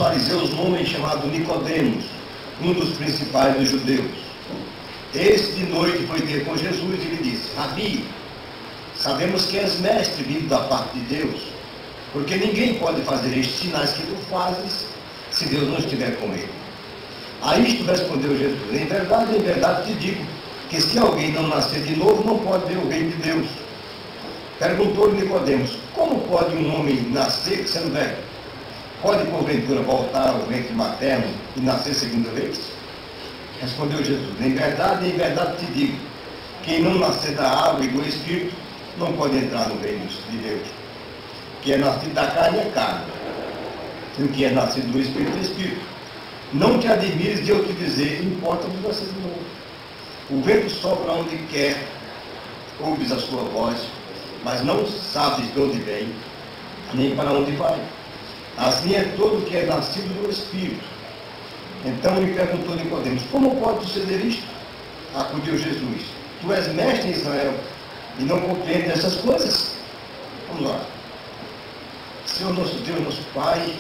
fariseus um homem chamado Nicodemos, um dos principais dos judeus. Este de noite foi ter com Jesus e lhe disse: Rabi, sabemos que és mestre vindo da parte de Deus, porque ninguém pode fazer estes sinais que tu fazes se Deus não estiver com ele. A isto respondeu Jesus: em verdade te digo, que se alguém não nascer de novo, não pode ver o reino de Deus. Perguntou-lhe Nicodemos: como pode um homem nascer sendo velho? Pode porventura voltar ao ventre materno e nascer segunda vez? Respondeu Jesus: em verdade te digo, quem não nascer da água e do Espírito não pode entrar no reino de Deus. O que é nascido da carne é carne, e o que é nascido do Espírito é Espírito. Não te admires de eu te dizer: importa-me você de novo. O vento sopra onde quer, ouves a sua voz, mas não sabes de onde vem, nem para onde vai. Assim é todo que é nascido do Espírito. Então lhe perguntou Nicodemos: como pode suceder isto? Acudiu Jesus: tu és mestre em Israel e não compreende essas coisas? Vamos lá. Senhor nosso Deus, nosso Pai,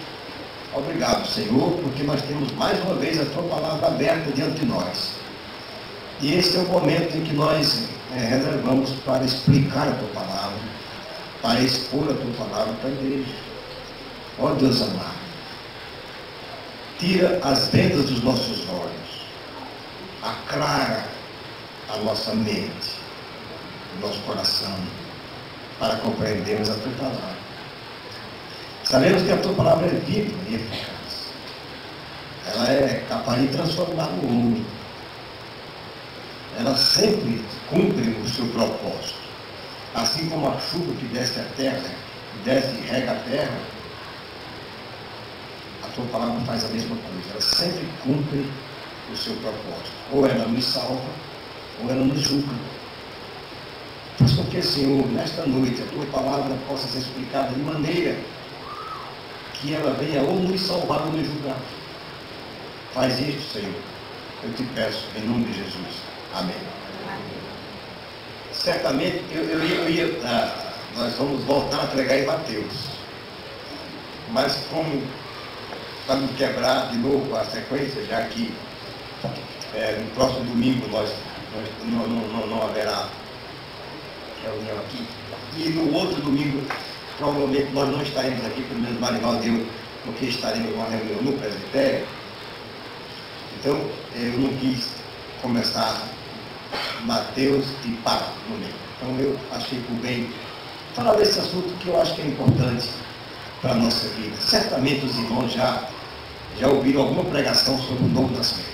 obrigado, Senhor, porque nós temos mais uma vez a tua palavra aberta diante de nós. E esse é o momento em que nós reservamos para explicar a tua palavra, para expor a tua palavra para a igreja. Ó Deus amado, tira as vendas dos nossos olhos, aclara a nossa mente, o nosso coração, para compreendermos a tua palavra. Sabemos que a tua palavra é viva e eficaz. Ela é capaz de transformar o mundo. Ela sempre cumpre o seu propósito. Assim como a chuva que desce à terra, desce e rega a terra, a tua palavra faz a mesma coisa. Ela sempre cumpre o seu propósito. Ou ela nos salva, ou ela nos julga. Faz com que, Senhor, nesta noite, a tua palavra possa ser explicada de maneira que ela venha ou nos salvar ou nos julgar. Faz isso, Senhor. Eu te peço, em nome de Jesus. Amém. Certamente, nós vamos voltar a pregar em Mateus. Mas como, para não quebrar de novo a sequência, já que no próximo domingo não haverá reunião aqui, e no outro domingo provavelmente nós não estaremos aqui, pelo menos Marival deu, porque estaremos numa reunião no presbitério. Então eu não quis começar Mateus e parar no meio. Então eu achei por bem falar desse assunto que eu acho que é importante para a nossa vida. Certamente os irmãos já ouviram alguma pregação sobre o novo nascimento.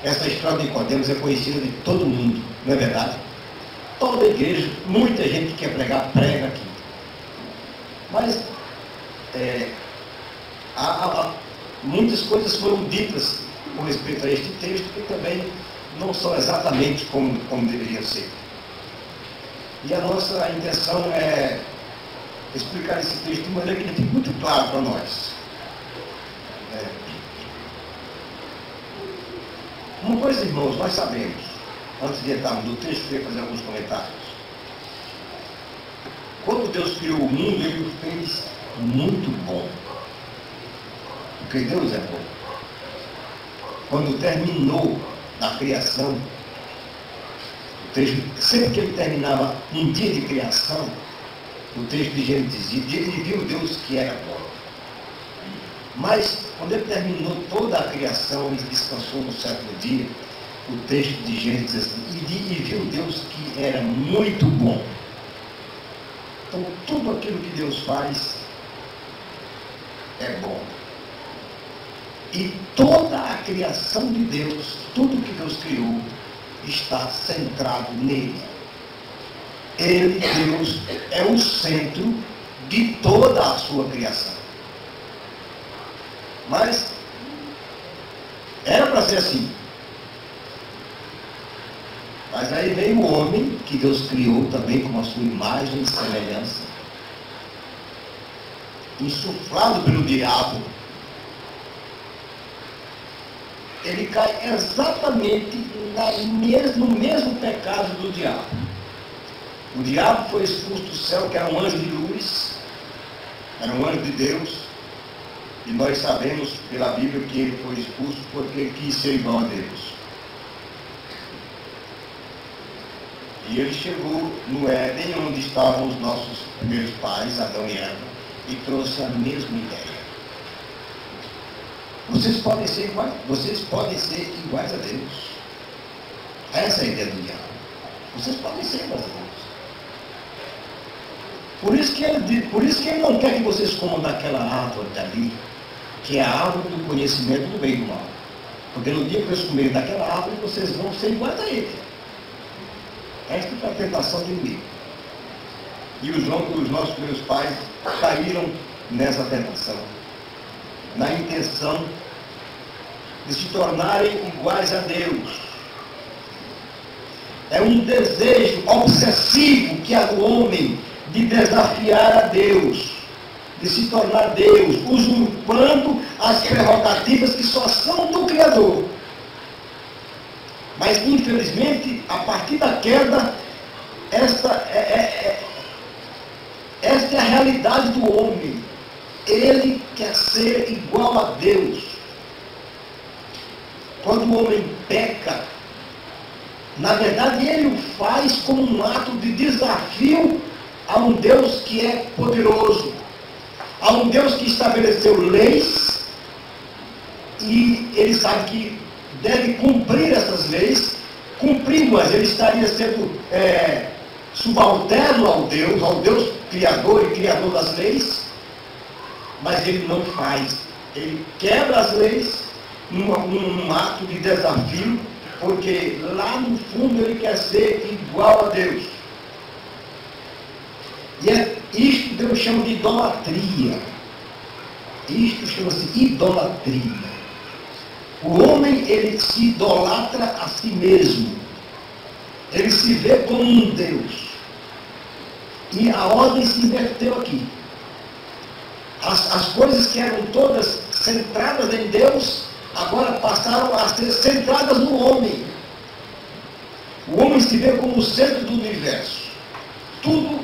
Essa história de Nicodemos é conhecida de todo mundo, não é verdade? Toda igreja, muita gente que quer pregar, prega aqui. Mas muitas coisas foram ditas com respeito a este texto que também não são exatamente como deveriam ser. E a nossa intenção é explicar esse texto de maneira que ele fique muito claro para nós. Uma coisa, irmãos, nós sabemos, antes de entrarmos no texto, eu queria fazer alguns comentários. Quando Deus criou o mundo, Ele o fez muito bom. Porque Deus é bom. Quando terminou a criação, o texto, sempre que Ele terminava um dia de criação, o texto de Gênesis dizia: Ele viu Deus que era bom. Mas, quando Ele terminou toda a criação e descansou no sétimo dia, o texto de Gênesis diz assim: e viu Deus que era muito bom. Então, tudo aquilo que Deus faz é bom. E toda a criação de Deus, tudo que Deus criou, está centrado nele. Ele, Deus, é o centro de toda a sua criação. Mas era para ser assim. Mas aí veio o homem, que Deus criou também com a sua imagem e semelhança, insuflado pelo diabo. Ele cai exatamente no mesmo pecado do diabo. O diabo foi expulso do céu, que era um anjo de luz, era um anjo de Deus, E nós sabemos pela Bíblia que ele foi expulso porque ele quis ser igual a Deus. E ele chegou no Éden, onde estavam os nossos primeiros pais, Adão e Eva, e trouxe a mesma ideia. Vocês podem ser iguais a Deus. Essa é a ideia do diabo. Vocês podem ser iguais a Deus. Por isso que ele não quer que vocês comam daquela árvore dali, que é a árvore do conhecimento do bem e do mal. Porque no dia que vocês comerem daquela árvore, vocês vão ser iguais a ele. Esta é a tentação do inimigo. E os nossos primeiros pais caíram nessa tentação, na intenção de se tornarem iguais a Deus. É um desejo obsessivo que há no homem de desafiar a Deus, de se tornar Deus, usurpando as prerrogativas que só são do Criador. Mas, infelizmente, a partir da queda, esta é a realidade do homem. Ele quer ser igual a Deus. Quando o homem peca, na verdade, ele o faz como um ato de desafio a um Deus que é poderoso, a um Deus que estabeleceu leis, e ele sabe que deve cumprir essas leis. Cumprindo-as, ele estaria sendo subalterno ao Deus Criador e Criador das leis, mas ele não faz. Ele quebra as leis num ato de desafio, porque lá no fundo ele quer ser igual a Deus. E isto Deus chama de idolatria. Isto chama-se idolatria. O homem, ele se idolatra a si mesmo. Ele se vê como um Deus. E a ordem se inverteu aqui. As coisas que eram todas centradas em Deus, agora passaram a ser centradas no homem. O homem se vê como o centro do universo. Tudo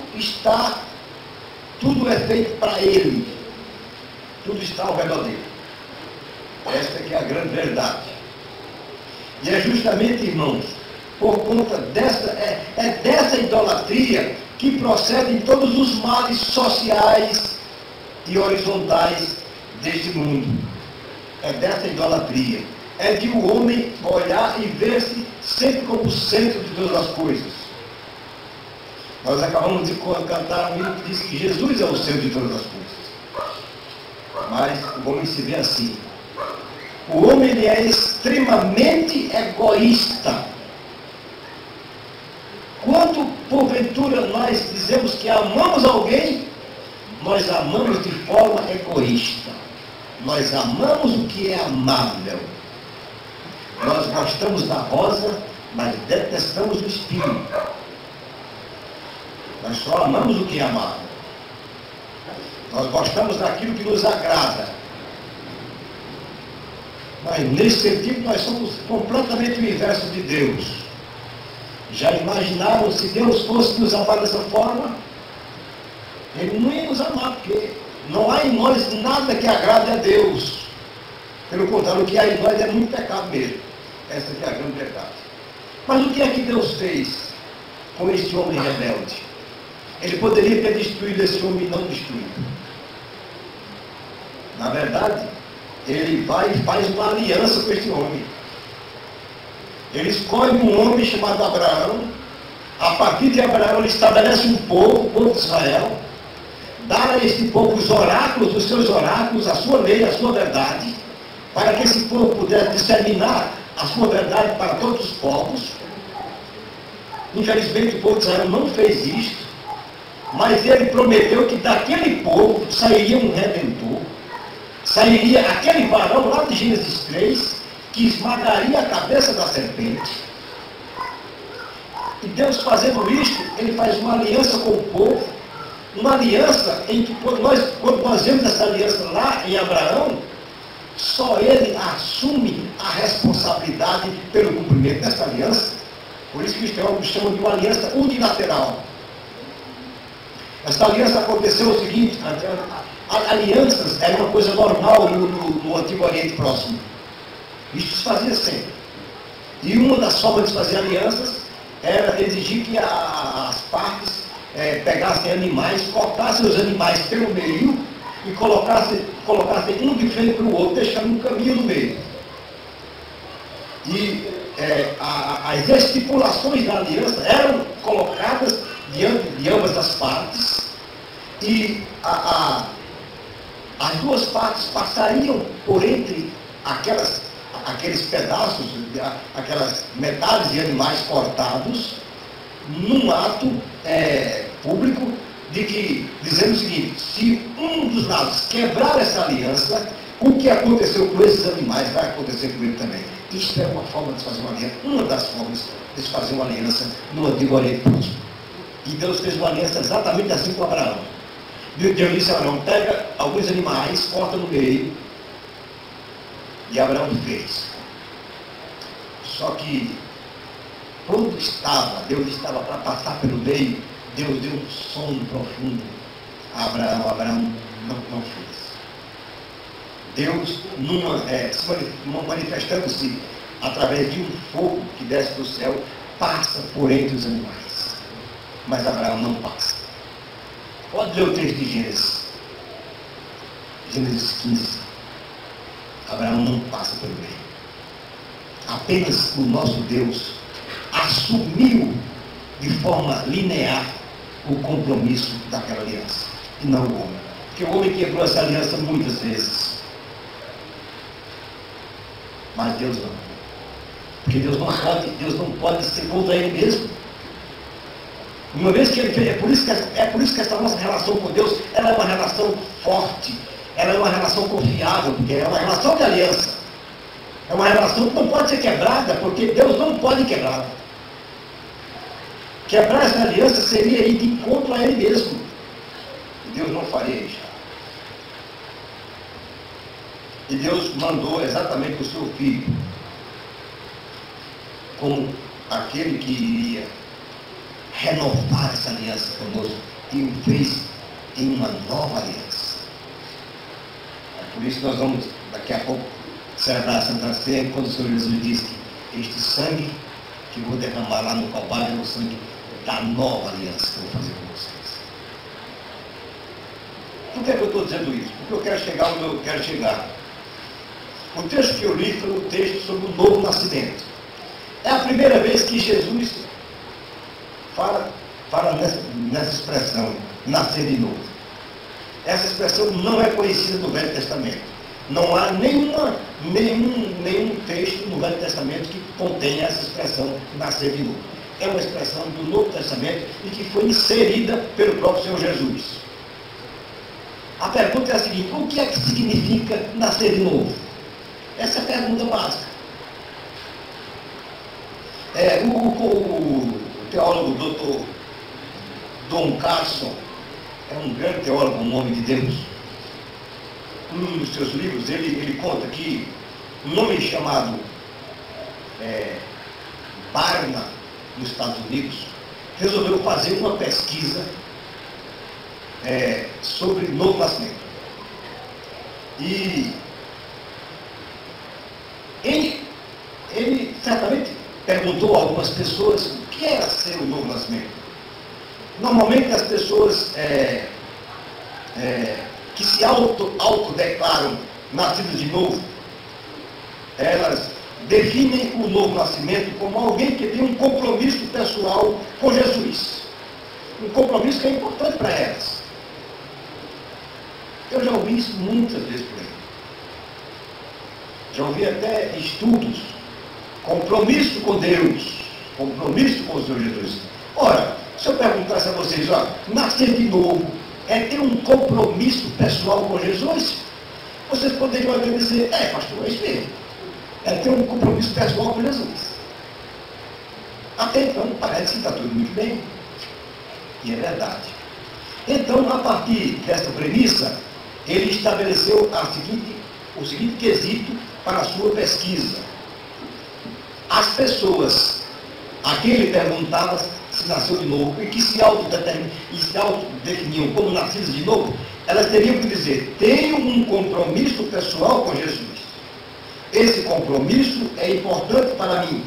é feito para ele. Tudo está ao redor dele. Esta que é a grande verdade. E é justamente, irmãos, por conta dessa idolatria que procedem todos os males sociais e horizontais deste mundo. É dessa idolatria. É de o homem olhar e ver-se sempre como o centro de todas as coisas. Nós acabamos de cantar um hino que diz que Jesus é o centro de todas as coisas. Mas o homem se vê assim. O homem, ele é extremamente egoísta. Quando porventura nós dizemos que amamos alguém, nós amamos de forma egoísta. Nós amamos o que é amável. Nós gostamos da rosa, mas detestamos o espinho. Nós só amamos o que é amável. Nós gostamos daquilo que nos agrada. Mas nesse sentido nós somos completamente o inverso de Deus. Já imaginaram se Deus fosse nos amar dessa forma? Ele não ia nos amar, porque não há em nós nada que agrade a Deus. Pelo contrário, o que há em nós é muito pecado mesmo. Essa é a grande verdade. Mas o que é que Deus fez com este homem rebelde? Ele poderia ter destruído esse homem e não destruiu. Na verdade, ele vai e faz uma aliança com esse homem. Ele escolhe um homem chamado Abraão. A partir de Abraão, ele estabelece um povo, o povo de Israel. Dá a este povo os oráculos, os seus oráculos, a sua lei, a sua verdade, para que esse povo pudesse disseminar a sua verdade para todos os povos. Infelizmente, o povo de Israel não fez isto, mas ele prometeu que daquele povo sairia um redentor. Sairia aquele varão lá de Gênesis 3, que esmagaria a cabeça da serpente. E Deus, fazendo isto, ele faz uma aliança com o povo, uma aliança em que quando nós vemos essa aliança lá em Abraão, só ele assume a responsabilidade pelo cumprimento dessa aliança. Por isso que os teólogos chamam de uma aliança unilateral. Essa aliança aconteceu o seguinte: Alianças era uma coisa normal no Antigo Oriente Próximo. Isso se fazia sempre. E uma das formas de fazer alianças era exigir que as partes pegassem animais, cortassem os animais pelo meio e colocassem um de frente para o outro, deixando um caminho no meio. E as estipulações da aliança eram colocadas diante de ambas as partes e as duas partes passariam por entre aqueles pedaços, aquelas metades de animais cortados, num ato público, dizendo o seguinte: se um dos lados quebrar essa aliança, o que aconteceu com esses animais vai acontecer com ele também. Isso é uma forma de fazer uma aliança, uma das formas de se fazer uma aliança no Antigo Oriente Próximo. E Deus fez uma aliança exatamente assim com Abraão. Deus disse a Abraão: pega alguns animais, corta no meio. E Abraão fez. Só que, quando Deus estava para passar pelo meio, Deus deu um sono profundo a Abraão não fez. Deus, manifestando-se através de um fogo que desce do céu, passa por entre os animais. Mas Abraão não passa. Pode ler o texto de Gênesis. Gênesis 15. Abraão não passa pelo meio. Apenas o nosso Deus assumiu de forma linear o compromisso daquela aliança, e não o homem. Porque o homem quebrou essa aliança muitas vezes. Mas Deus não. Porque Deus não pode ser contra ele mesmo. Uma vez que ele fez, é por isso que essa nossa relação com Deus, ela é uma relação forte, ela é uma relação confiável, porque é uma relação de aliança. É uma relação que não pode ser quebrada, porque Deus não pode quebrá-la. Quebrar essa aliança seria ir de encontro a ele mesmo. E Deus não faria isso. E Deus mandou exatamente o seu filho como aquele que iria renovar essa aliança conosco, e o fez em uma nova aliança. É por isso que nós vamos daqui a pouco celebrar a Santa Ceia, quando o Senhor Jesus diz que este sangue que eu vou derramar lá no Calvário é o sangue da nova aliança que eu vou fazer com vocês. Por que eu estou dizendo isso? Porque eu quero chegar onde eu quero chegar. O texto que eu li foi o texto sobre o novo nascimento. É a primeira vez que Jesus fala nessa expressão, nascer de novo. Essa expressão não é conhecida no Velho Testamento. Não há nenhum texto no Velho Testamento que contenha essa expressão, nascer de novo. É uma expressão do Novo Testamento e que foi inserida pelo próprio Senhor Jesus. A pergunta é a seguinte: o que é que significa nascer de novo? Essa é a pergunta básica. O teólogo Dr. Don Carson é um grande teólogo, um homem de Deus. Num dos seus livros, ele conta que um homem chamado Barna, nos Estados Unidos, resolveu fazer uma pesquisa sobre novo nascimento. E ele certamente perguntou a algumas pessoas o que era ser o novo nascimento. Normalmente as pessoas que se autodeclaram nascidas de novo, elas definem o novo nascimento como alguém que tem um compromisso pessoal com Jesus. Um compromisso que é importante para elas. Eu já ouvi isso muitas vezes por aí. Já ouvi até estudos. Compromisso com Deus. Compromisso com o Senhor Jesus. Ora, se eu perguntasse a vocês, nascer de novo é ter um compromisso pessoal com Jesus? Vocês poderiam até dizer, pastor, é isso mesmo. É ter um compromisso pessoal com Jesus. Até então, parece que está tudo muito bem. E é verdade. Então, a partir dessa premissa, ele estabeleceu o seguinte quesito para a sua pesquisa. As pessoas a quem ele perguntava se nasceu de novo e que se autodefiniam como nascidos de novo, elas teriam que dizer: tenho um compromisso pessoal com Jesus. Esse compromisso é importante para mim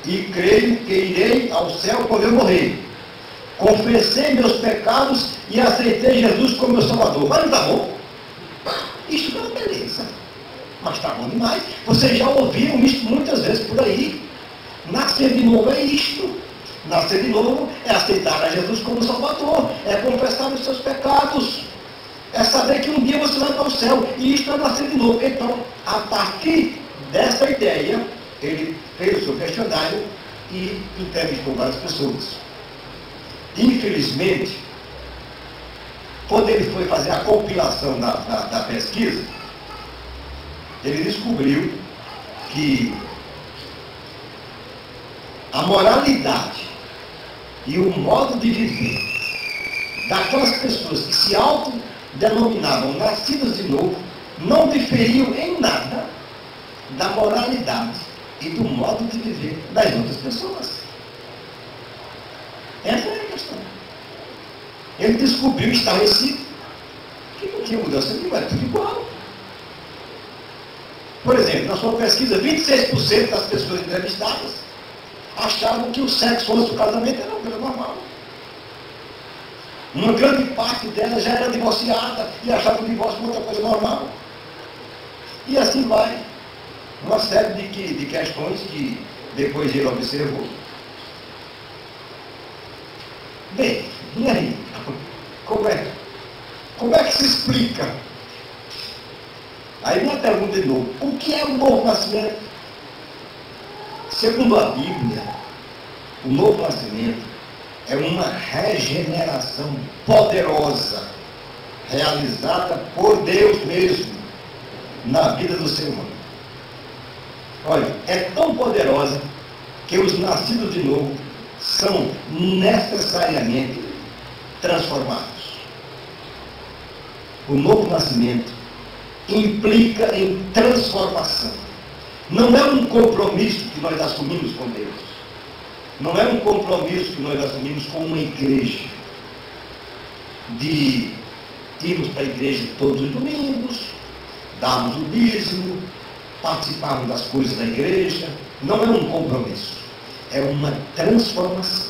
e creio que irei ao céu quando eu morrer. Confessei meus pecados e aceitei Jesus como meu Salvador. Mas não está bom? Isso não é beleza. Mas está bom demais. Vocês já ouviram isso muitas vezes por aí. Nascer de novo é isto. Nascer de novo é aceitar a Jesus como Salvador. É confessar os seus pecados. É saber que um dia você vai para o céu. E isto é nascer de novo. Então, a partir dessa ideia, ele fez o seu questionário e entrevistou várias pessoas. Infelizmente, quando ele foi fazer a compilação da pesquisa, ele descobriu que a moralidade e o modo de viver daquelas pessoas que se autodenominavam nascidas de novo não diferiam em nada da moralidade e do modo de viver das outras pessoas. Essa é a questão. Ele descobriu, estarrecido, que não tinha mudança nenhuma, era tudo igual. Por exemplo, na sua pesquisa, 26% das pessoas entrevistadas achavam que o sexo antes do casamento era uma coisa normal. Uma grande parte delas já era divorciada e achava o divórcio uma outra coisa normal. E assim vai. Uma série de questões que depois ele observou. Bem, e aí? Como é que se explica? Aí uma pergunta de novo: o que é o novo nascimento? Segundo a Bíblia, o novo nascimento é uma regeneração poderosa, realizada por Deus mesmo, na vida do ser humano. Olha, é tão poderosa que os nascidos de novo são necessariamente transformados. O novo nascimento implica em transformação. Não é um compromisso que nós assumimos com Deus. Não é um compromisso que nós assumimos com uma igreja. De irmos para a igreja todos os domingos, darmos o dízimo, participarmos das coisas da igreja. Não é um compromisso. É uma transformação.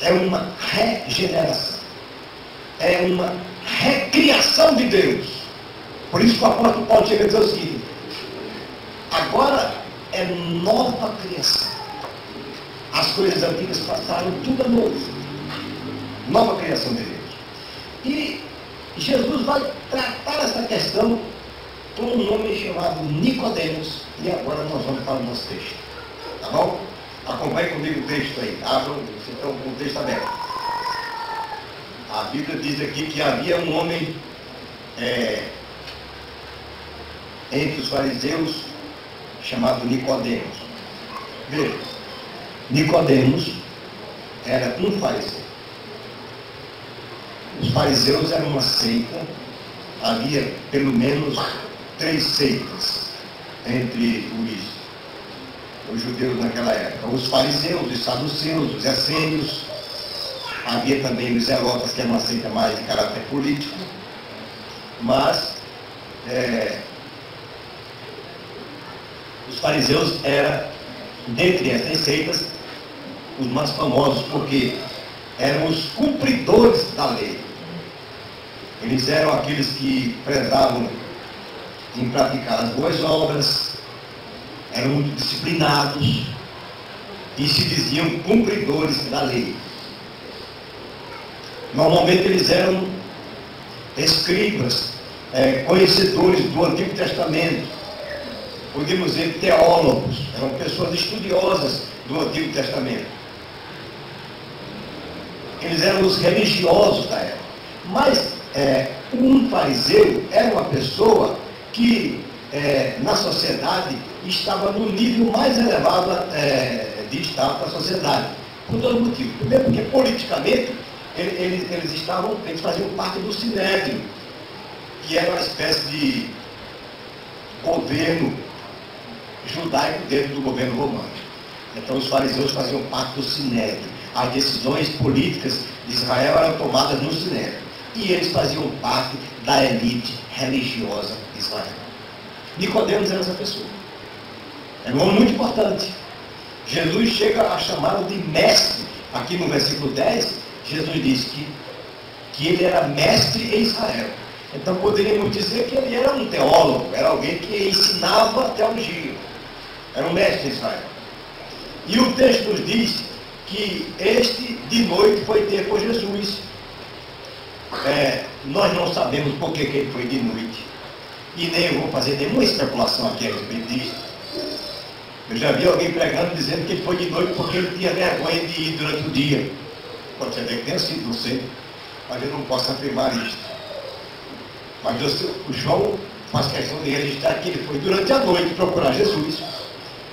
É uma regeneração. É uma recriação de Deus. Por isso que o apóstolo Paulo chega a dizer o seguinte: agora é nova criação. As coisas antigas passaram, tudo é novo. Nova criação de Deus. E Jesus vai tratar essa questão com um homem chamado Nicodemos. E agora nós vamos para o nosso texto. Tá bom? Acompanhe comigo o texto aí. Abram, vocês estão com o texto aberto. A Bíblia diz aqui que havia um homem entre os fariseus chamado Nicodemos. Veja, Nicodemos era um fariseu. Os fariseus eram uma seita. Havia pelo menos 3 seitas entre os judeus naquela época: os fariseus, os saduceus, os essênios. Havia também os zelotas, que era uma seita mais de caráter político. Mas os fariseus eram, dentre essas seitas, os mais famosos, porque eram os cumpridores da lei. Eles eram aqueles que prezavam em praticar as boas obras, eram muito disciplinados e se diziam cumpridores da lei. Normalmente eles eram escribas, conhecedores do Antigo Testamento, podemos dizer teólogos, eram pessoas estudiosas do Antigo Testamento. Eles eram os religiosos da época. Mas um fariseu era uma pessoa que na sociedade estava no nível mais elevado de estar para a sociedade. Por dois motivos. Primeiro, porque politicamente eles faziam parte do Sinédrio, que era uma espécie de governo judaico dentro do governo romano. Então os fariseus faziam parte do Sinédrio. As decisões políticas de Israel eram tomadas no Sinédrio. e eles faziam parte da elite religiosa de Israel. Nicodemos era essa pessoa. É um homem muito importante. Jesus chega a chamá-lo de mestre. Aqui no versículo 10, Jesus diz que ele era mestre em Israel. Então poderíamos dizer que ele era um teólogo, era alguém que ensinava teologia. Era um mestre em Israel. E o texto nos diz que este de noite foi ter com Jesus. Nós não sabemos por que ele foi de noite. E nem eu vou fazer nenhuma especulação aqui a respeito disso. Eu já vi alguém pregando dizendo que ele foi de noite porque ele tinha vergonha de ir durante o dia. Pode ser que tenha sido, não sei. Mas eu não posso afirmar isto. Mas o João faz questão de registrar que ele foi durante a noite procurar Jesus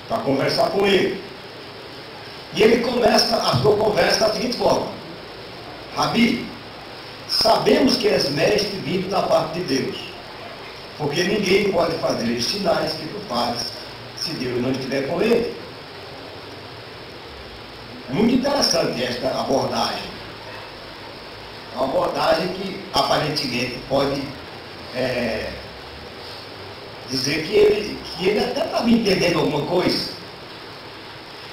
para conversar com ele. E ele começa a sua conversa da seguinte forma: Rabi, sabemos que és mestre vindo da parte de Deus, porque ninguém pode fazer os sinais que tu fazes se Deus não estiver com ele. É muito interessante esta abordagem. É uma abordagem que aparentemente pode dizer que ele até estava entendendo alguma coisa.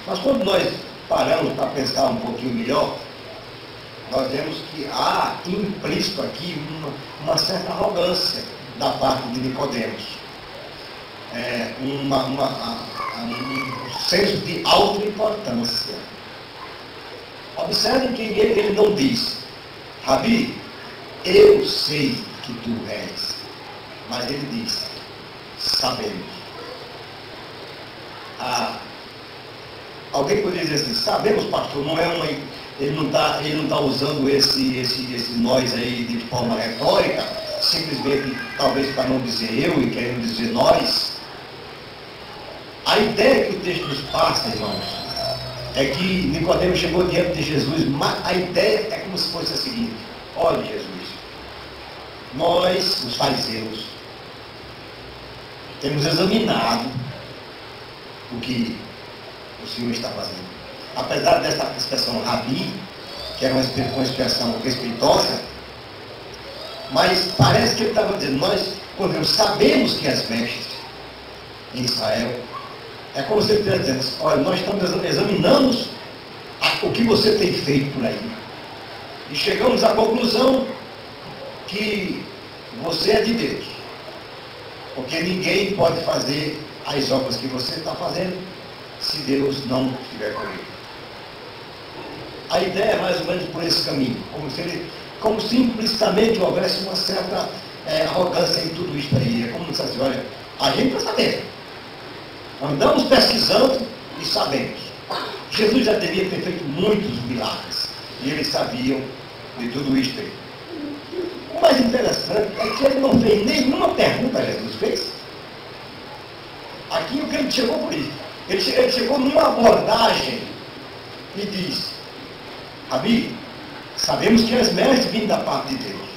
Mas quando nós paramos para pensar um pouquinho melhor, nós vemos que há implícito aqui uma certa arrogância da parte de Nicodemos. Um senso de autoimportância. Observem que ele não diz: Rabi, eu sei que tu és. Mas ele diz: sabemos. Alguém poderia dizer assim: sabemos, pastor, não é uma. Ele não está usando esse nós aí de forma retórica, simplesmente, talvez para não dizer eu e querendo dizer nós. A ideia que o texto nos passa, irmãos, é que Nicodemos chegou diante de Jesus, mas a ideia é como se fosse a seguinte: olha, Jesus, nós, os fariseus, temos examinado o que o Senhor está fazendo. Apesar dessa expressão Rabi, que é uma expressão respeitosa, mas parece que ele estava dizendo: nós, quando sabemos que és mestre em Israel, é como se ele estivesse dizendo: olha, nós estamos examinando o que você tem feito por aí, e chegamos à conclusão que você é de Deus, porque ninguém pode fazer as obras que você está fazendo se Deus não estiver com ele. A ideia é mais ou menos por esse caminho, como se implicitamente houvesse uma certa arrogância em tudo isso aí. É como se assim: olha, a gente está sabendo, andamos pesquisando e sabemos. Jesus já devia ter feito muitos milagres, e eles sabiam de tudo isso aí. O mais interessante é que ele não fez nenhuma pergunta, Jesus fez. Aqui o que ele chegou por isso. Ele chegou numa abordagem e diz: Rabi, sabemos que és mestre vindo da parte de Deus,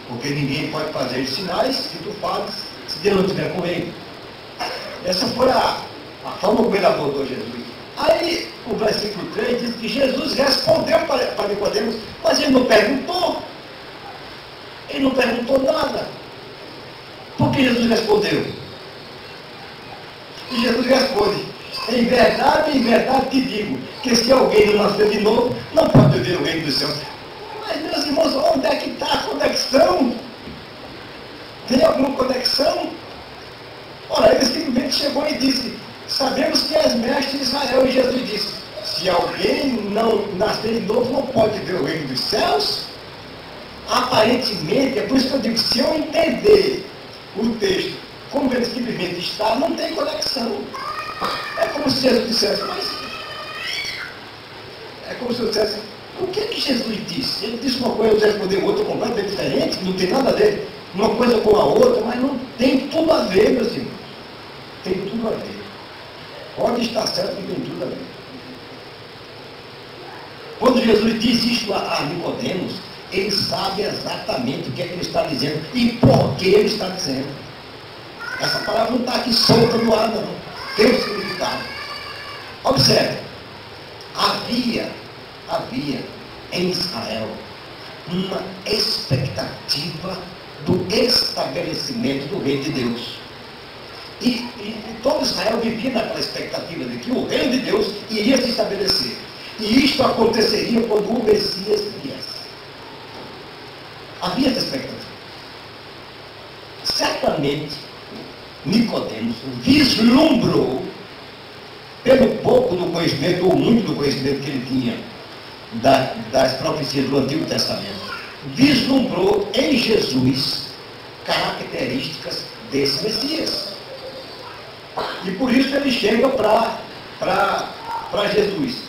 porque ninguém pode fazer os sinais que tu fazes se Deus não estiver com ele. Essa foi a forma como ele abordou Jesus. Aí o versículo 3 diz que Jesus respondeu para Nicodemos, mas ele não perguntou. Ele não perguntou nada. Por que Jesus respondeu? E Jesus responde: em verdade te digo, que se alguém não nascer de novo, não pode ver o reino dos céus. Mas, meus irmãos, onde é que está a conexão? Tem alguma conexão? Ora, ele simplesmente chegou e disse: sabemos que és mestre de Israel. E Jesus disse: se alguém não nascer de novo, não pode ver o reino dos céus? Aparentemente, é por isso que eu digo: se eu entender o texto como ele simplesmente está, não tem conexão. É como se Jesus dissesse: mas é como se eu dissesse: o que Jesus disse? Ele disse uma coisa, eu respondeu outra completamente diferente, não tem nada a ver uma coisa com a outra, mas não tem tudo a ver, meus irmãos. Tem tudo a ver. Pode estar certo que tem tudo a ver. Quando Jesus diz isso a Nicodemos, ele sabe exatamente o que é que ele está dizendo e por que ele está dizendo. Essa palavra não está aqui solta no ar, não. Tem um significado. Observe, havia em Israel uma expectativa do estabelecimento do reino de Deus. E todo Israel vivia naquela expectativa de que o reino de Deus iria se estabelecer. E isto aconteceria quando o Messias viesse. Havia essa expectativa. Certamente, Nicodemos vislumbrou, pelo pouco do conhecimento, ou muito do conhecimento que ele tinha das profecias do Antigo Testamento, vislumbrou em Jesus características desse Messias. E por isso ele chega para Jesus.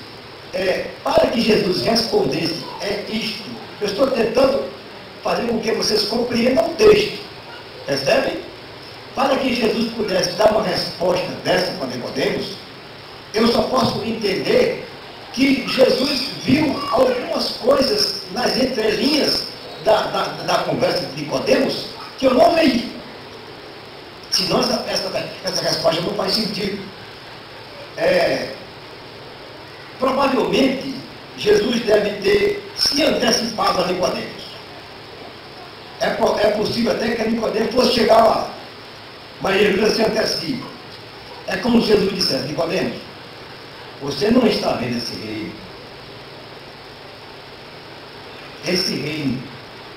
Para que Jesus respondesse, isto. Eu estou tentando fazer com que vocês compreendam o texto. Percebem? Para que Jesus pudesse dar uma resposta dessa para Nicodemos, eu só posso entender que Jesus viu algumas coisas nas entrelinhas da conversa de Nicodemos que eu não li. Senão essa resposta não faz sentido. Provavelmente, Jesus deve ter se antecipado a Nicodemos. É possível até que Nicodemos fosse chegar lá. Mas Jesus se antecipa. É como se Jesus dissesse: Nicodemos, você não está vendo esse reino. Esse reino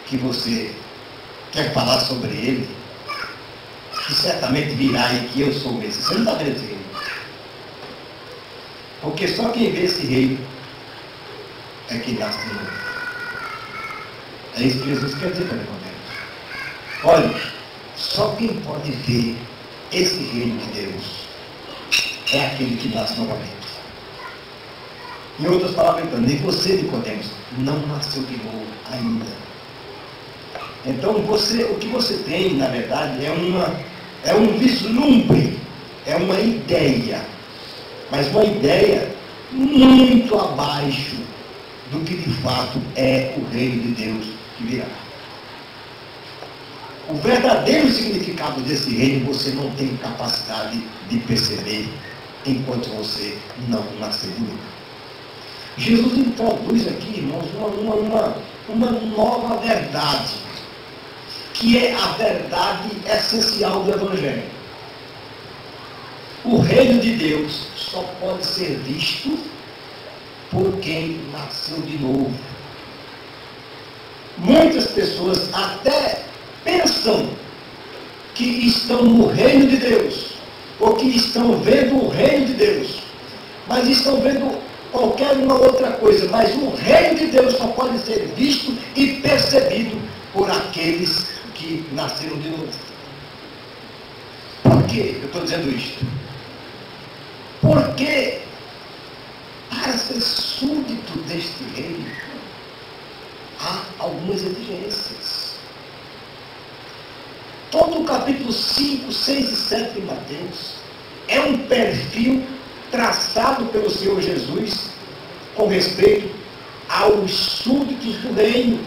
que você quer falar sobre ele, que certamente virá e que eu sou o Messias. Você não está vendo esse reino. Porque só quem vê esse reino é quem nasce de novo. É isso que Jesus quer dizer para Nicodemos. Olha, só quem pode ver esse reino de Deus é aquele que nasce novamente. Em outras palavras, então, nem você, Nicodemos, não nasceu de novo ainda. Então, o que você tem, na verdade, é um vislumbre, é uma ideia, mas uma ideia muito abaixo do que de fato é o reino de Deus que virá. O verdadeiro significado desse reino você não tem capacidade de perceber enquanto você não nascer de novo. Jesus introduz aqui, irmãos, uma nova verdade, que é a verdade essencial do Evangelho. O reino de Deus só pode ser visto por quem nasceu de novo. Muitas pessoas até pensam que estão no reino de Deus, ou que estão vendo o reino de Deus, mas estão vendo qualquer uma outra coisa. Mas o reino de Deus só pode ser visto e percebido por aqueles que nasceram de novo. Por que eu estou dizendo isto? Porque para ser súdito deste reino há algumas exigências. Todo o capítulo 5, 6 e 7 de Mateus é um perfil traçado pelo Senhor Jesus com respeito aos súditos do reino.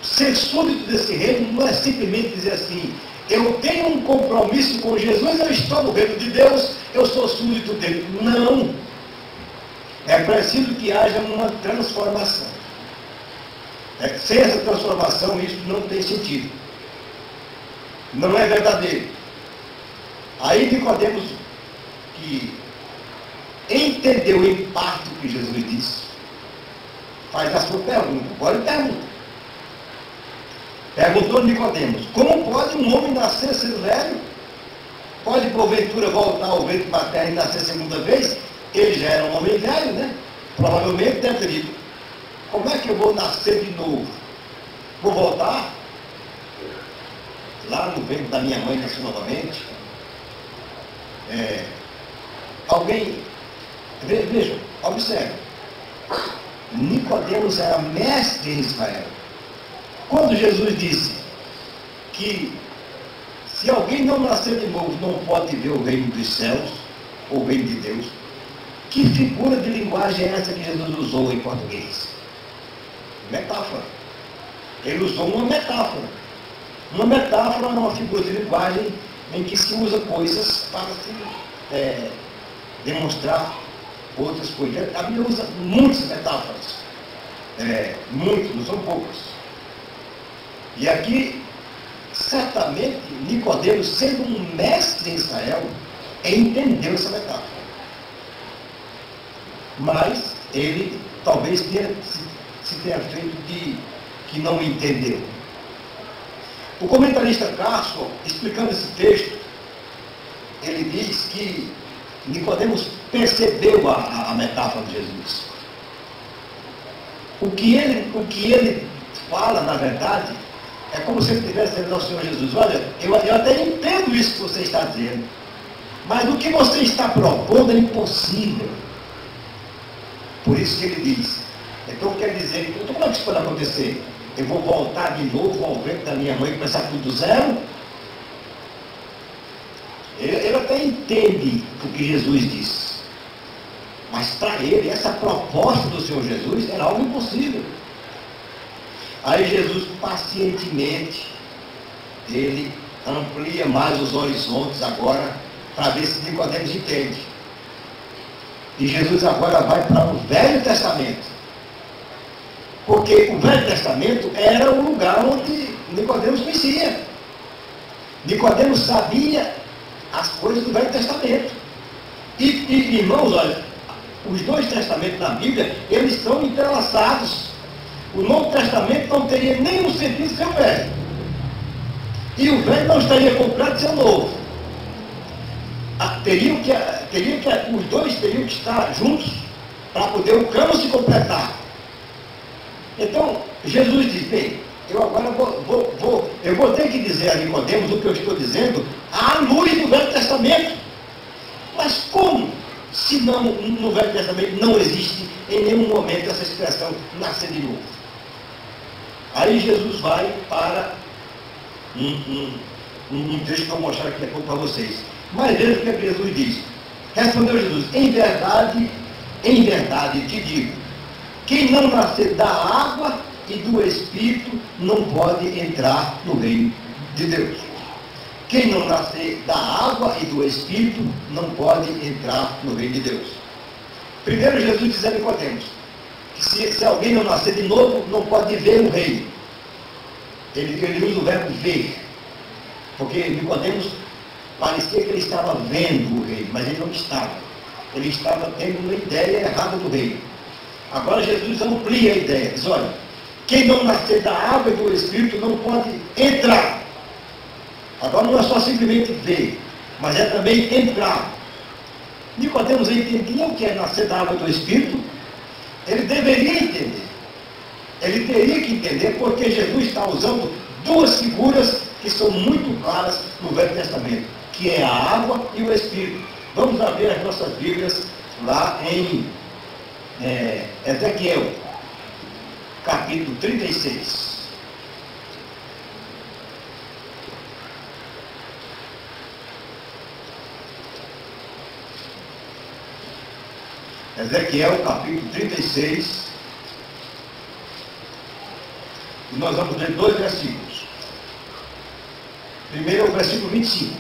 Ser súdito desse reino não é simplesmente dizer assim: eu tenho um compromisso com Jesus, eu estou no reino de Deus, eu sou súdito dele. Não. É preciso que haja uma transformação. Sem essa transformação, isso não tem sentido. Não é verdadeiro. Aí Nicodemos, que entendeu em parte o que Jesus disse, faz a sua pergunta. Agora ele pergunta. Perguntou Nicodemos: como pode um homem nascer sendo velho? Pode porventura voltar ao ventre materno e nascer segunda vez? Ele já era um homem velho, né? Provavelmente deve ter dito: como é que eu vou nascer de novo? Vou voltar? Lá no ventre da minha mãe nasceu novamente? Alguém, vejam, observe, Nicodemos era mestre em Israel. Quando Jesus disse que se alguém não nascer de novo não pode ver o reino dos céus, ou o reino de Deus, que figura de linguagem é essa que Jesus usou em português? Metáfora. Ele usou uma metáfora. Uma metáfora é uma figura de linguagem em que se usa coisas para se demonstrar outras coisas. A Bíblia usa muitas metáforas. Muito, não são poucas. E aqui, certamente, Nicodemos, sendo um mestre em Israel, entendeu essa metáfora. Mas ele talvez se tenha feito de que não entendeu. O comentarista Cássio, explicando esse texto, ele diz que Nicodemos percebeu a metáfora de Jesus. O que ele fala, na verdade, é como se ele estivesse dizendo ao Senhor Jesus: olha, eu até entendo isso que você está dizendo, mas o que você está propondo é impossível. Por isso que ele diz. Então quer dizer, então como é que isso pode acontecer? Eu vou voltar de novo ao ventre da minha mãe e começar tudo do zero? Ele até entende o que Jesus disse. Mas para ele, essa proposta do Senhor Jesus era algo impossível. Aí Jesus, pacientemente, ele amplia mais os horizontes agora, para ver se Nicodemos entende. E Jesus agora vai para o Velho Testamento. Porque o Velho Testamento era o lugar onde Nicodemos conhecia. Nicodemos sabia as coisas do Velho Testamento. E irmãos, olha, os dois testamentos da Bíblia, eles estão entrelaçados. O Novo Testamento não teria nenhum sentido sem o Velho. E o Velho não estaria completo sem o Novo. Os dois teriam que estar juntos para poder o cano se completar. Então, Jesus diz: bem, eu agora vou ter que dizer a Nicodemos o que eu estou dizendo à luz do Velho Testamento. Mas como? Se não, no Velho Testamento não existe em nenhum momento essa expressão nascer de novo. Aí Jesus vai para um texto que eu vou mostrar aqui a pouco para vocês. Mas veja o que Jesus diz. Respondeu Jesus: em verdade te digo, quem não nascer da água e do Espírito não pode entrar no reino de Deus. Quem não nascer da água e do Espírito não pode entrar no reino de Deus. Primeiro Jesus diz a Nicodemos que se alguém não nascer de novo, não pode ver o reino. Ele usa o verbo ver. Porque Nicodemos parecia que ele estava vendo o reino, mas ele não estava. Ele estava tendo uma ideia errada do reino. Agora Jesus amplia a ideia. Diz: olha, quem não nascer da água e do Espírito não pode entrar. Agora não é só simplesmente ver, mas é também entrar. Nicodemos entendia o que é nascer da água e do Espírito. Ele deveria entender. Ele teria que entender, porque Jesus está usando duas figuras que são muito claras no Velho Testamento, que é a água e o Espírito. Vamos abrir as nossas Bíblias lá em Ezequiel, capítulo 36. Ezequiel, capítulo 36. E nós vamos ler dois versículos. Primeiro é o versículo 25.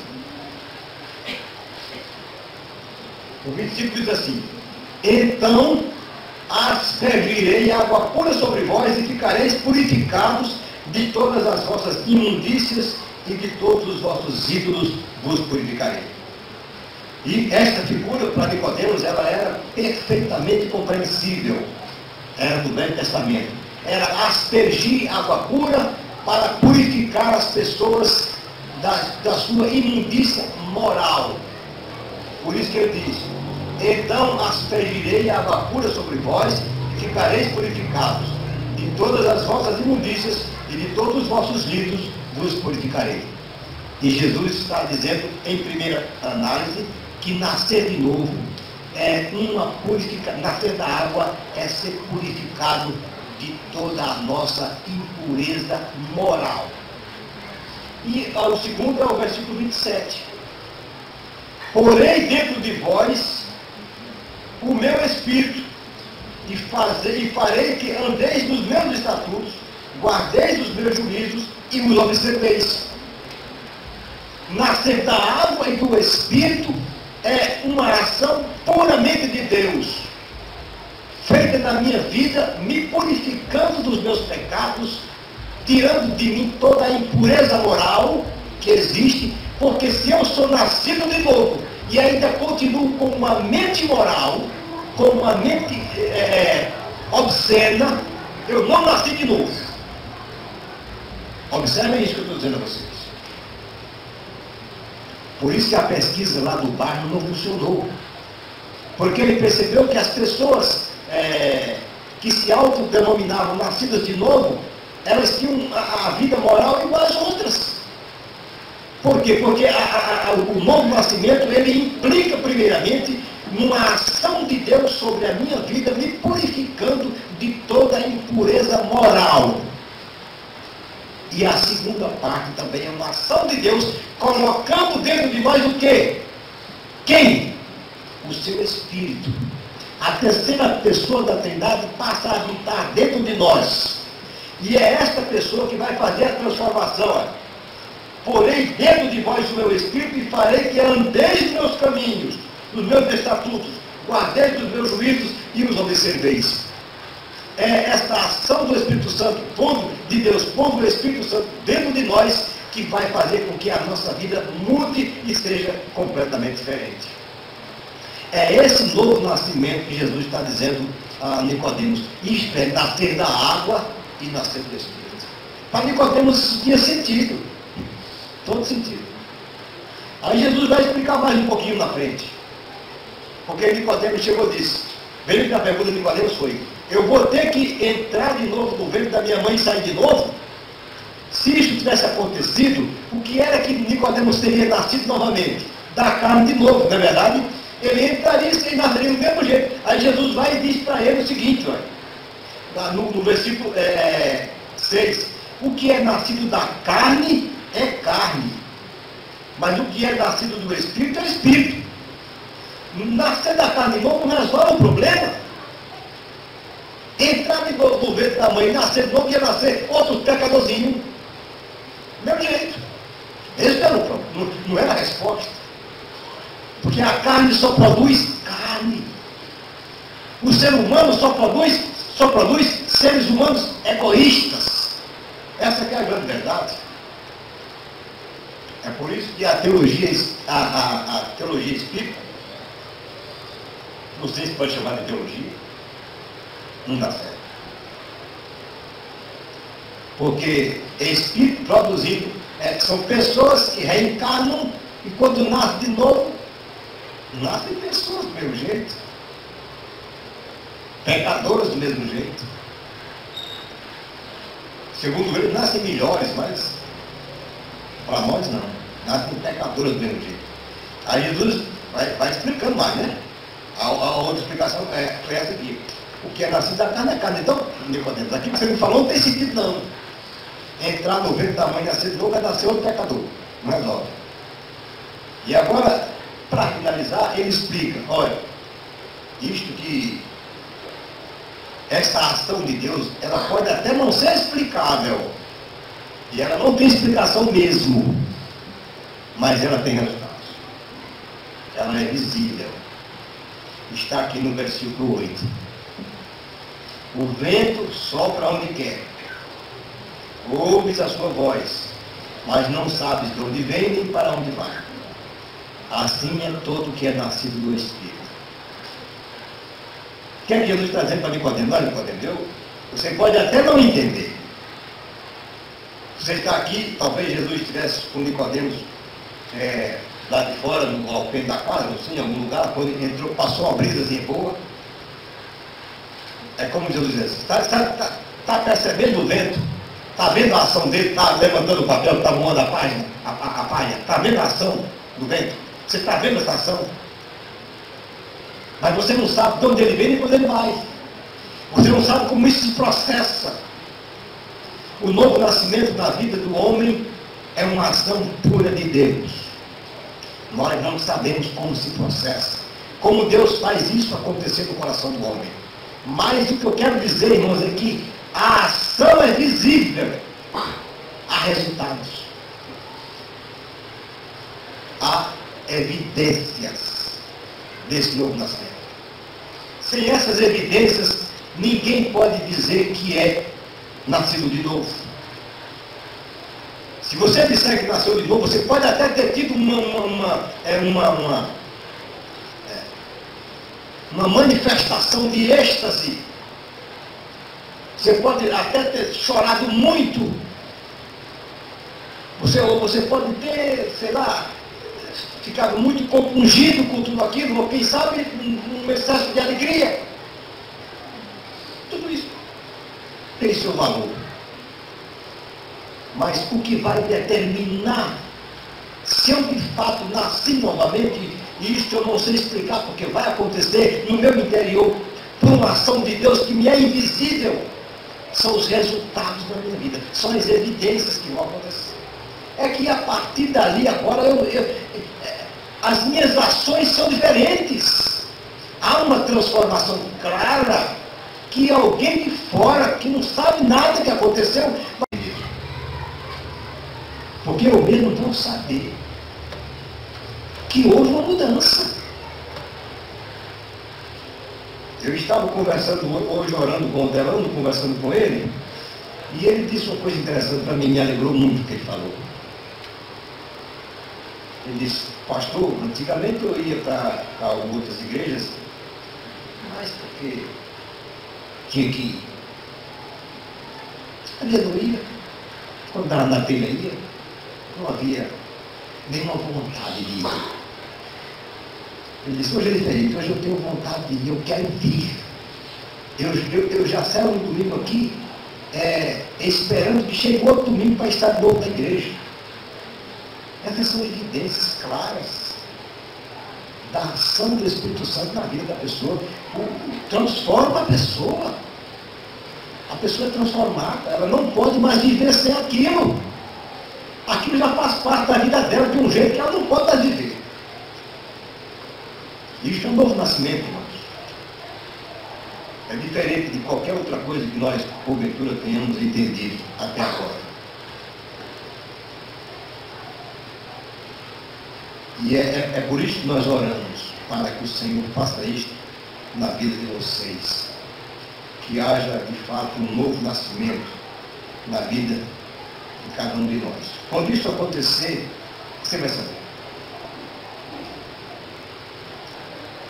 O 25 diz assim: então aspergirei água pura sobre vós e ficareis purificados de todas as vossas imundícias e de todos os vossos ídolos vos purificarei. E esta figura para Nicodemos, ela era perfeitamente compreensível. Era do Velho Testamento. Era aspergir água pura para purificar as pessoas da sua imundícia moral. Por isso que ele diz: então aspergirei água pura sobre vós e ficareis purificados. De todas as vossas imundícias e de todos os vossos ídolos vos purificarei. E Jesus está dizendo, em primeira análise, que nascer de novo é uma purificação. Nascer da água é ser purificado de toda a nossa impureza moral. E o segundo é o versículo 27. Porei dentro de vós o meu Espírito, e farei que andeis nos meus estatutos, guardeis os meus juízos e os observeis. Nascer da água e do Espírito é uma ação puramente de Deus, feita na minha vida, me purificando dos meus pecados, tirando de mim toda a impureza moral que existe, porque se eu sou nascido de novo e ainda continuo com uma mente moral, com uma mente obscena, eu não nasci de novo. Observem isso que eu estou dizendo a vocês. Por isso que a pesquisa lá do bairro não funcionou. Porque ele percebeu que as pessoas que se autodenominavam nascidas de novo, elas tinham a vida moral igual às outras. Por quê? Porque o novo nascimento, ele implica primeiramente numa ação de Deus sobre a minha vida, me purificando de toda a impureza moral. E a segunda parte também é uma ação de Deus, colocando dentro de nós o quê? Quem? O seu Espírito. A terceira pessoa da Trindade passa a habitar dentro de nós. E é esta pessoa que vai fazer a transformação. Olha. Porém dentro de vós o meu Espírito e farei que andeis nos meus caminhos, nos meus estatutos, guardeis os meus juízos e os observeis. É esta ação do Espírito Santo, de Deus, pondo o Espírito Santo dentro de nós, que vai fazer com que a nossa vida mude e seja completamente diferente. É esse novo nascimento que Jesus está dizendo a Nicodemos, isto é, nascer da água e nascer do Espírito. Para Nicodemos isso tinha sentido, todo sentido. Aí Jesus vai explicar mais um pouquinho na frente, porque Nicodemos chegou e disse, veio que a pergunta de Nicodemos foi, eu vou ter que entrar de novo no ventre da minha mãe e sair de novo? Se isso tivesse acontecido, o que era que Nicodemos teria nascido novamente? Da carne de novo, não é verdade? Ele entraria e nasceria do mesmo jeito. Aí Jesus vai e diz para ele o seguinte, olha, no versículo 6, o que é nascido da carne é carne, mas o que é nascido do Espírito é Espírito. Nascer da carne de novo não resolve o problema. Entrar de novo no ventre da mãe e nascer de novo ia nascer outro pecadorzinho. Do mesmo jeito. Esse era o problema, não era a resposta. Porque a carne só produz carne. O ser humano só produz seres humanos egoístas. Essa que é a grande verdade. É por isso que a teologia espírita, não sei se pode chamar de teologia, não dá certo. Porque espírito produzido são pessoas que reencarnam e quando nascem de novo, nascem pessoas do mesmo jeito. Pecadoras do mesmo jeito. Segundo ele, nascem melhores, mas para nós não. Nascem pecadoras do mesmo jeito. Aí Jesus vai explicando mais, né? A outra explicação foi essa aqui. O que é nascido da carne é carne. Então, Nicodemos, aqui que você me falou não tem sentido não. Entrar no ventre da mãe e nascer de novo é nascer outro pecador. Não resolve. E agora, para finalizar, ele explica, olha, isto que essa ação de Deus, ela pode até não ser explicável. E ela não tem explicação mesmo. Mas ela tem resultados. Ela é visível. Está aqui no versículo 8. O vento sopra onde quer. Ouves a sua voz, mas não sabes de onde vem nem para onde vai. Assim é todo que é nascido do Espírito. O que é que Jesus está dizendo para Nicodemos? Olha, Nicodemos, você pode até não entender. Você está aqui, talvez Jesus estivesse com Nicodemos lá de fora, ao pé da casa, assim, em algum lugar, quando ele entrou, passou uma brisazinha boa. É como Jesus diz, está percebendo o vento? Está vendo a ação dele? Está levantando o papel, está moando a palha? Está vendo a ação do vento? Você está vendo essa ação? Mas você não sabe de onde ele vem nem para onde ele vai. Você não sabe como isso se processa. O novo nascimento da vida do homem é uma ação pura de Deus. Nós não sabemos como se processa. Como Deus faz isso acontecer no coração do homem. Mas o que eu quero dizer, irmãos, é que a ação é visível. Há resultados. Há evidências. desse novo nascimento. Sem essas evidências, ninguém pode dizer que é nascido de novo. Se você disser que nasceu de novo, você pode até ter tido uma manifestação de êxtase. Você pode até ter chorado muito. Você pode ter, sei lá, ficado muito compungido com tudo aquilo, ou quem sabe um excesso de alegria. Tudo isso tem seu valor. Mas o que vai determinar se eu de fato nasci novamente, e isso eu não sei explicar, porque vai acontecer no meu interior, por uma ação de Deus que me é invisível, são os resultados da minha vida, são as evidências que vão acontecer. É que a partir dali, agora, as minhas ações são diferentes. Há uma transformação clara que alguém de fora, que não sabe nada que aconteceu, porque eu mesmo vou saber que houve uma mudança. Eu estava conversando hoje, orando com o Delano, conversando com ele, e ele disse uma coisa interessante para mim, me alegrou muito o que ele falou. Ele disse: pastor, antigamente eu ia para outras igrejas, mas porque tinha que ir. Ali eu não ia, quando estava na telha ia, não havia nenhuma vontade de ir. Ele disse: hoje é diferente, hoje eu tenho vontade de ir, eu quero vir. Eu já saio no domingo aqui, esperando que chegue outro domingo para estar de novo na igreja. Essas são evidências claras da ação do Espírito Santo na vida da pessoa. Transforma a pessoa. A pessoa é transformada, ela não pode mais viver sem aquilo. Aquilo já faz parte da vida dela de um jeito que ela não pode mais viver. Isso é um novo nascimento, irmãos. É diferente de qualquer outra coisa que nós, porventura, tenhamos entendido até agora. E é por isso que nós oramos, para que o Senhor faça isto na vida de vocês. Que haja, de fato, um novo nascimento na vida de cada um de nós. Quando isso acontecer, você vai saber.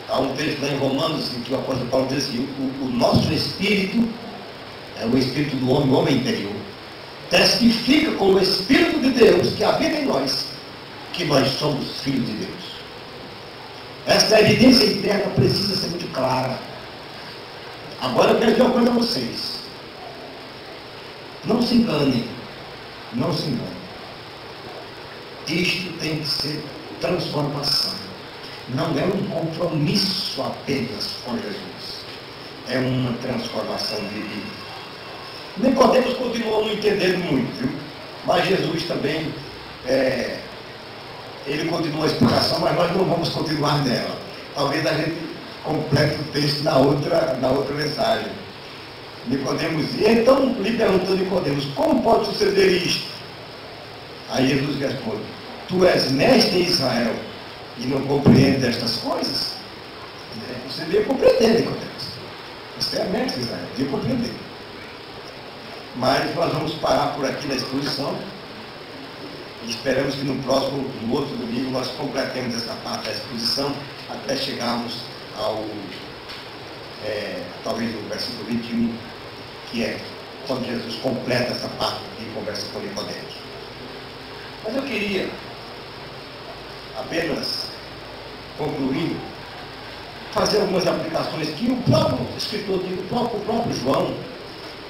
Há um texto lá em Romanos em que o apóstolo Paulo diz assim: o nosso espírito é o espírito do homem, o homem interior. Testifica com o Espírito de Deus que habita em nós, que nós somos filhos de Deus. Essa evidência interna precisa ser muito clara. Agora eu quero dizer uma coisa a vocês. Não se engane. Não se engane. Isto tem que ser transformação. Não é um compromisso apenas com Jesus. É uma transformação de vida. Nicodemos continuou não entendendo muito, viu? Mas Jesus também, ele continua a explicação, mas nós não vamos continuar nela. Talvez a gente complete o texto na outra mensagem. Nicodemos, então lhe perguntou Nicodemos: como pode suceder isto? Aí Jesus responde: tu és mestre em Israel e não compreende estas coisas? Você devia compreender, Nicodemos. Você é mestre em Israel, devia compreender. Mas nós vamos parar por aqui na exposição. E esperamos que no outro domingo, nós completemos essa parte da exposição até chegarmos talvez no versículo 21, que é quando Jesus completa essa parte de conversa com Nicodemos. Mas eu queria apenas, concluindo, fazer algumas aplicações que o próprio escritor, o próprio João,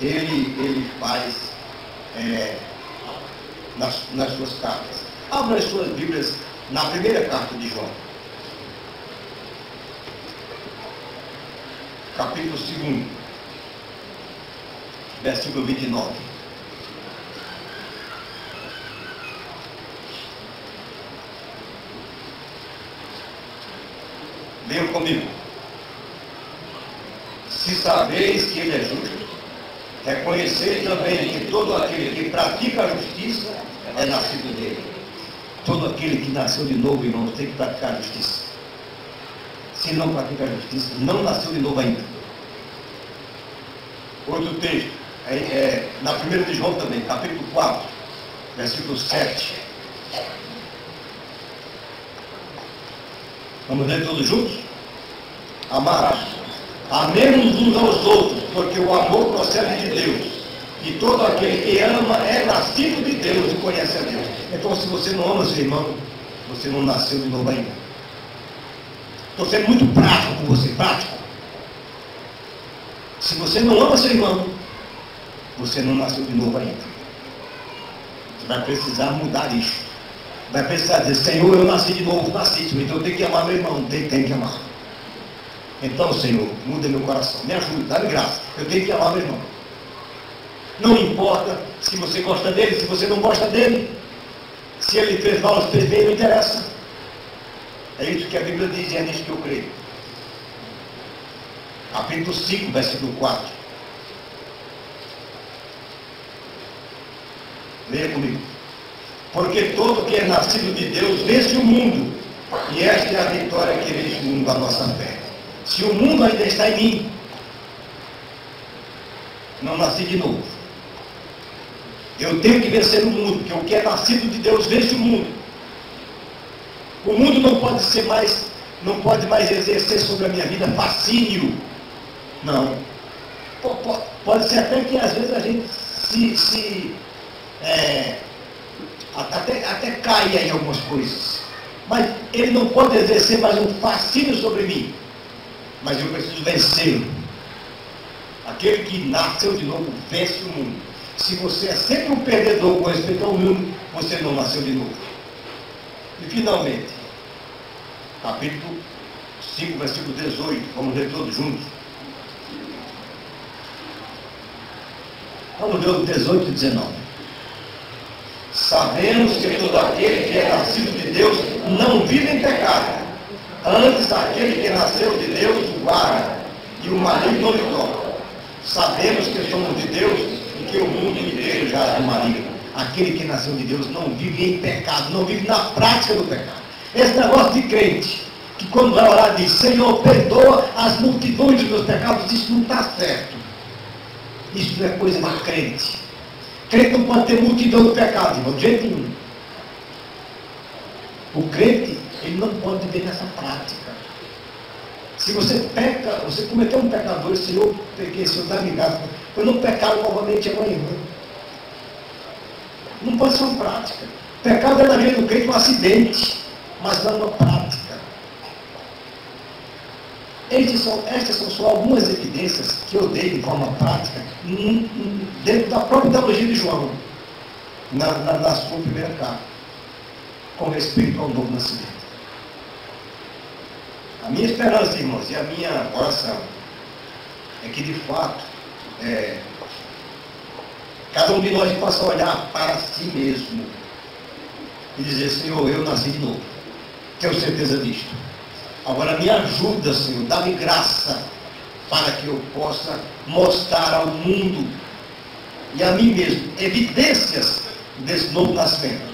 ele faz nas suas cartas. Abra as suas Bíblias na primeira carta de João, capítulo 2, versículo 29. Venham comigo. Se sabeis que ele é justo, reconhecei também que todo aquele que pratica a justiça é nascido dele. Todo aquele que nasceu de novo, irmãos, tem que praticar a justiça. se não pratica a justiça, não nasceu de novo ainda. Outro texto, na 1 de João também, capítulo 4, versículo 7. Vamos ler todos juntos? Amados, amemos uns aos outros, porque o amor procede de Deus. E todo aquele que ama é nascido de Deus e conhece a Deus. Então, se você não ama seu irmão, você não nasceu de novo ainda. Estou sendo muito prático com você, prático. Se você não ama seu irmão, você não nasceu de novo ainda. Você vai precisar mudar isso. Vai precisar dizer, Senhor, eu nasci de novo, nasci, então eu tenho que amar meu irmão, tenho que amar. Então, Senhor, muda meu coração, me ajude, dá-me graça, eu tenho que amar meu irmão. Não importa se você gosta dele, se você não gosta dele, se ele fez mal, se fez bem, não interessa. É isso que a Bíblia diz e é nisso que eu creio. Capítulo 5, versículo 4. Leia comigo. Porque todo que é nascido de Deus vence o mundo. E esta é a vitória que vence o mundo, a nossa fé. Se o mundo ainda está em mim, não nasci de novo. Eu tenho que vencer o mundo, porque o que é nascido de Deus vence o mundo. O mundo não pode mais exercer sobre a minha vida fascínio. Não. Pode ser até que às vezes a gente até caia em algumas coisas. Mas ele não pode exercer mais um fascínio sobre mim. Mas eu preciso vencê-lo. Aquele que nasceu de novo vence o mundo. Se você é sempre um perdedor com respeito ao mundo, você não nasceu de novo. E finalmente, capítulo 5, versículo 18, vamos ler todos juntos. Vamos ler o 18 e 19. Sabemos que todo aquele que é nascido de Deus não vive em pecado. Antes, aquele que nasceu de Deus o guarda, e o maligno não lhe toca. Sabemos que somos de Deus e que o mundo inteiro já é do maligno. Aquele que nasceu de Deus não vive em pecado, não vive na prática do pecado. Esse negócio de crente, que quando vai orar diz, Senhor, perdoa as multidões dos meus pecados, isso não está certo. Isso não é coisa de crente. Crente não pode ter multidão de pecados, irmão, de jeito nenhum. O crente, ele não pode viver nessa prática. Se você peca, você cometeu um pecador, Senhor, peguei, Senhor, dá-me graça, eu não pecar novamente amanhã. Não pode ser uma prática. Pecado é na vida do crente um acidente, mas não uma prática. Estas são só algumas evidências que eu dei de forma prática dentro da própria teologia de João, na sua primeira carta, com respeito ao novo nascimento. A minha esperança, irmãos, e a minha oração é que, de fato, cada um de nós possa olhar para si mesmo e dizer, Senhor, eu nasci de novo. Tenho certeza disto. Agora me ajuda, Senhor, dá-me graça para que eu possa mostrar ao mundo e a mim mesmo evidências desse novo nascimento.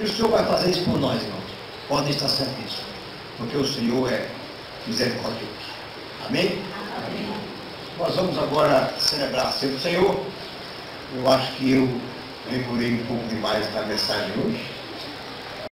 E o Senhor vai fazer isso por nós, irmãos. Podem estar certos disso. Porque o Senhor é misericordioso. Amém? Amém? Nós vamos agora celebrar a ceia do Senhor. Eu acho que eu demorei um pouco demais na mensagem hoje.